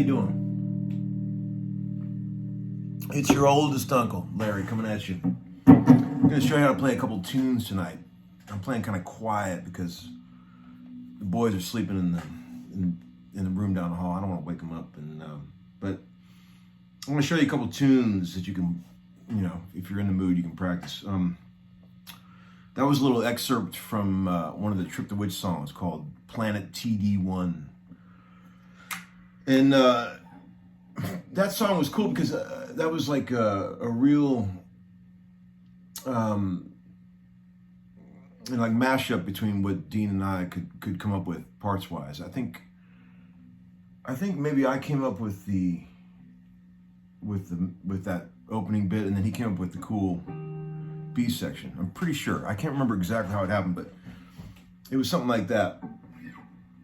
you doing? It's your oldest uncle, Larry, coming at you. I'm going to show you how to play a couple tunes tonight. I'm playing kind of quiet because the boys are sleeping in the room down the hall. I don't want to wake them up, but I'm going to show you a couple tunes that you can, if you're in the mood, you can practice. That was a little excerpt from one of the Trip the Witch songs called Planet TD1. And that song was cool because that was like a real like mashup between what Dean and I could come up with parts wise. I think maybe I came up with that opening bit, and then he came up with the cool B section. I'm pretty sure. I can't remember exactly how it happened, but it was something like that.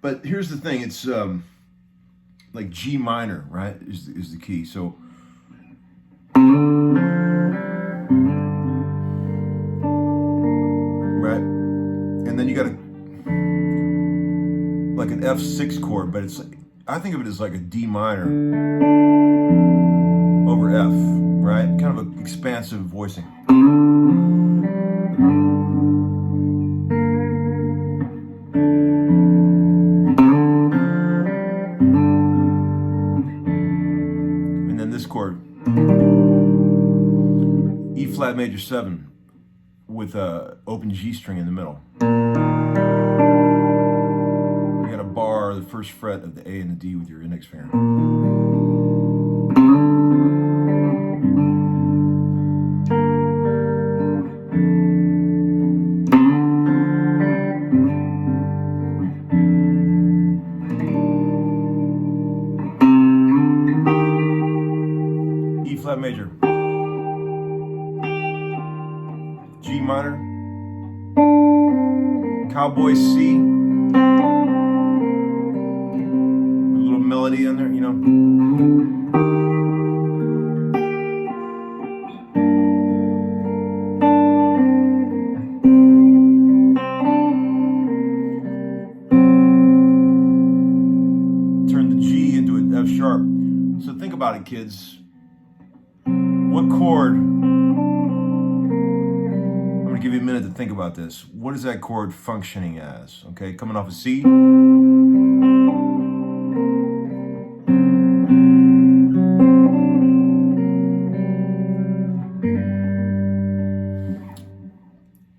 But here's the thing: it's like G minor, right? Is the key. So right, and then you got like an F6 chord, but I think of it as like a D minor over F, right? Kind of an expansive voicing. And then this chord, E flat major 7 with a open G string in the middle. You got to bar the first fret of the A and the D with your index finger. E flat major, G minor, cowboy C, with a little melody in there, Turn the G into an F sharp. So think about it, kids. What chord, I'm going to give you a minute to think about this. What is that chord functioning as? Okay, coming off a C.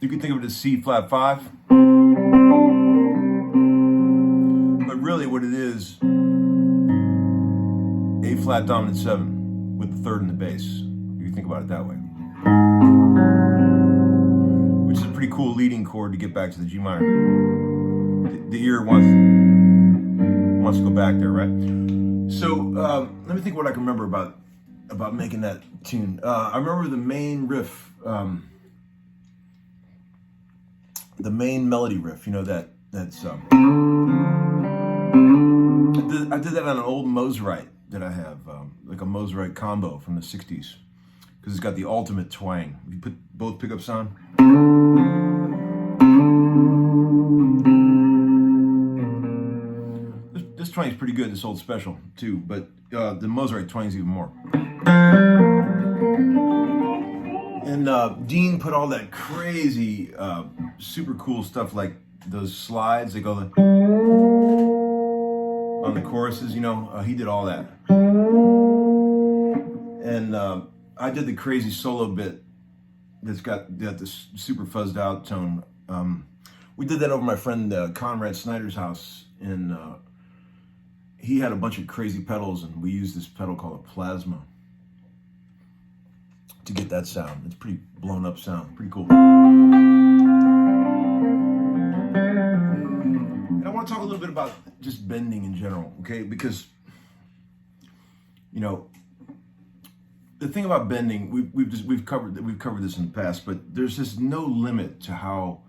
You can think of it as C flat 5. But really what it is, A flat dominant 7 with the third in the bass. You can think about it that way. Which is a pretty cool leading chord to get back to the G minor. The ear wants to go back there, right? So let me think what I can remember about making that tune. I remember the main riff, the main melody riff. That's I did that on an old Mosrite that I have, like a Mosrite combo from the 60s, because it's got the ultimate twang. You put both pickups on. This twang is pretty good, this old special too, but the Mosrite twang is even more. And Dean put all that crazy, super cool stuff like those slides that go on the choruses, he did all that. And I did the crazy solo bit that's got this super fuzzed out tone. We did that over my friend Conrad Snyder's house, and he had a bunch of crazy pedals, and we used this pedal called a plasma to get that sound. It's pretty blown up sound, pretty cool. And I want to talk a little bit about just bending in general, okay? Because the thing about bending, we've covered this in the past, but there's just no limit to how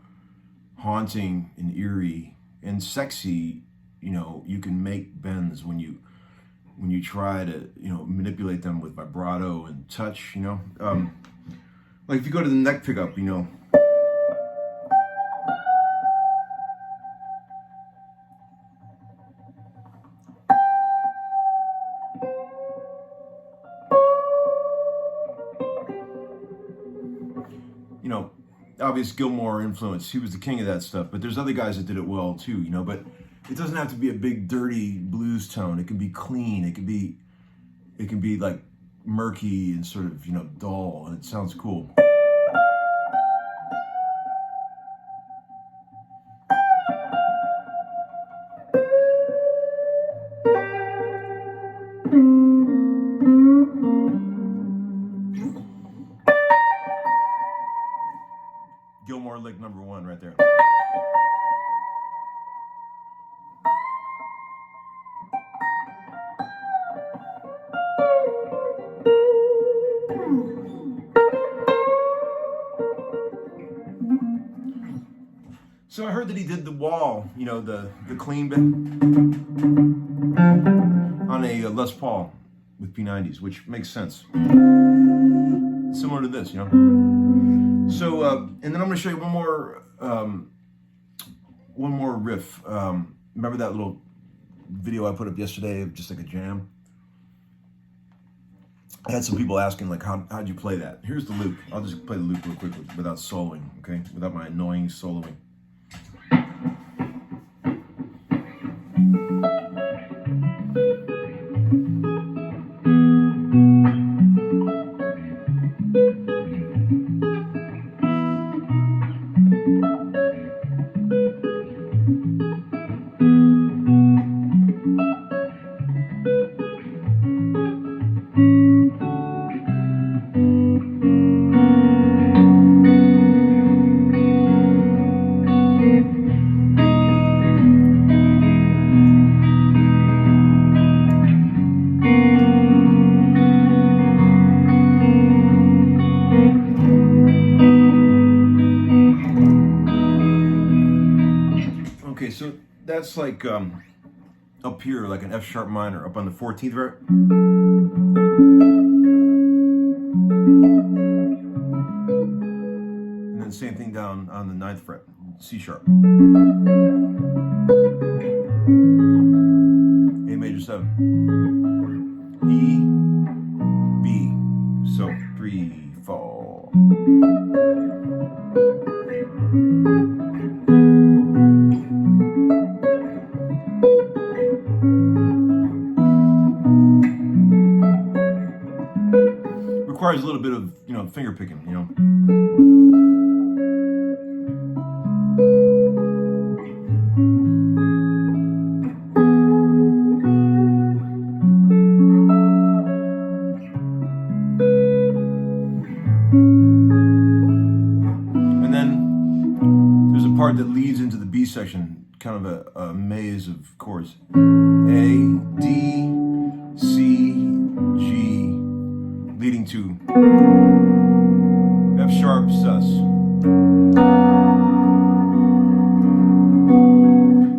haunting and eerie and sexy you can make bends when you try to manipulate them with vibrato and touch. Like if you go to the neck pickup, obvious Gilmore influence. He was the king of that stuff. But there's other guys that did it well too, But it doesn't have to be a big, dirty blues tone. It can be clean. It can be like murky and sort of, dull, and it sounds cool. Gilmore lick number 1 right there. So I heard that he did the wall, the clean bit on a Les Paul with P90s, which makes sense. Similar to this, So, and then I'm going to show you one more riff. Remember that little video I put up yesterday of just like a jam? I had some people asking, like, how'd you play that? Here's the loop. I'll just play the loop real quickly without soloing, okay? Without my annoying soloing. Okay, so that's like up here, like an F sharp minor, up on the 14th fret. And then same thing down on the 9th fret, C sharp. A major 7. E, B. So 3, 4. Requires a little bit of, finger picking, And then there's a part that leads into the B section, kind of a maze of chords. A, D, C, G, leading to F sharp sus.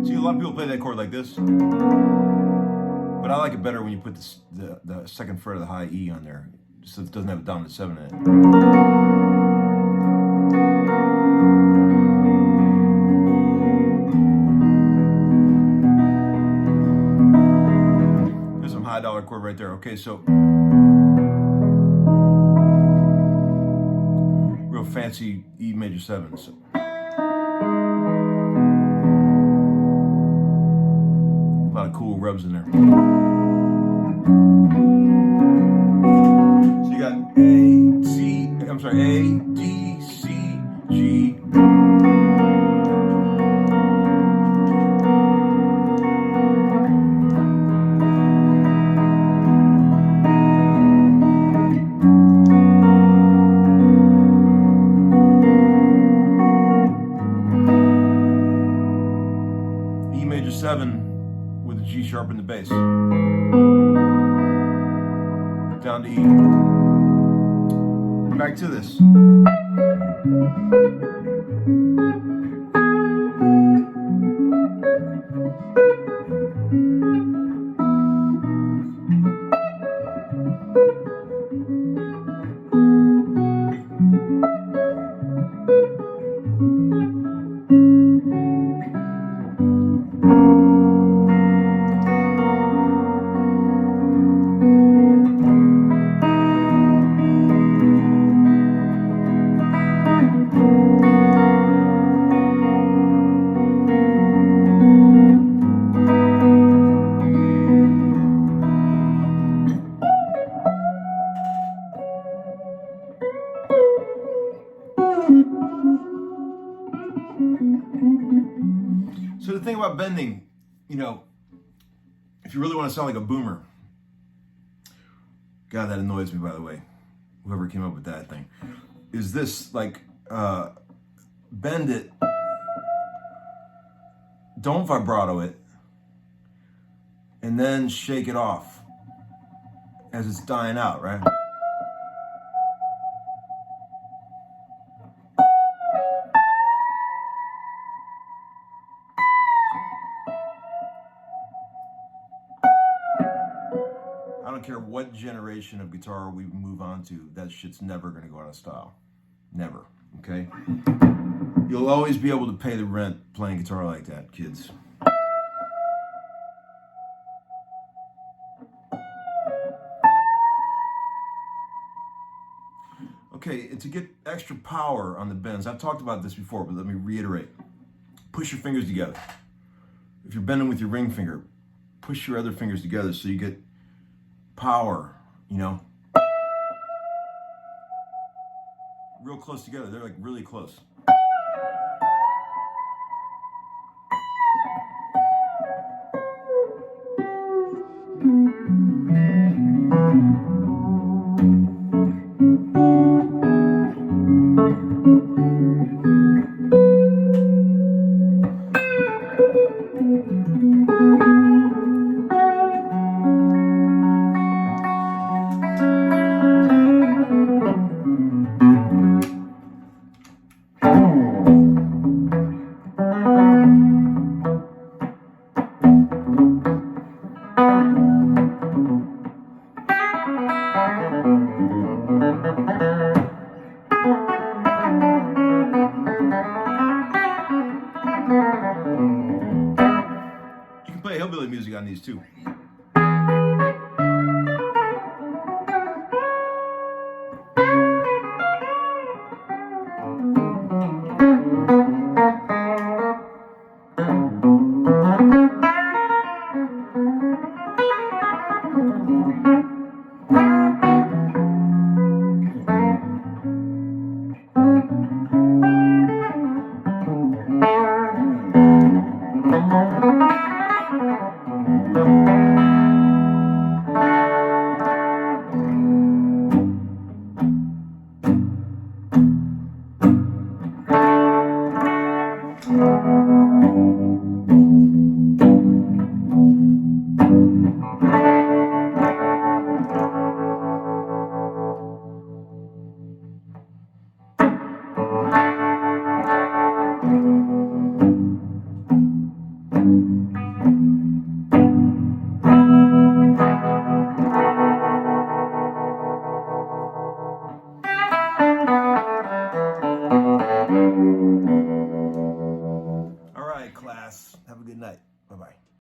See, a lot of people play that chord like this, but I like it better when you put the 2nd fret of the high E on there, so it doesn't have a dominant 7 in it. There's some high dollar chord right there. Okay, so real fancy E major 7. So a lot of cool rubs in there. So you got A, D, C, G. E major 7 with a G sharp in the bass. Down to E. Back to this. thing about bending, you know, if you really want to sound like a boomer, God, that annoys me, by the way, whoever came up with that thing, is this, like, bend it, don't vibrato it, and then shake it off as it's dying out, right? I don't care what generation of guitar we move on to, that shit's never gonna go out of style. Never, okay? You'll always be able to pay the rent playing guitar like that, kids. Okay, to get extra power on the bends, I've talked about this before, but let me reiterate. Push your fingers together. If you're bending with your ring finger, push your other fingers together so you get power, you know? Real close together, they're like really close. You can play hillbilly music on these too.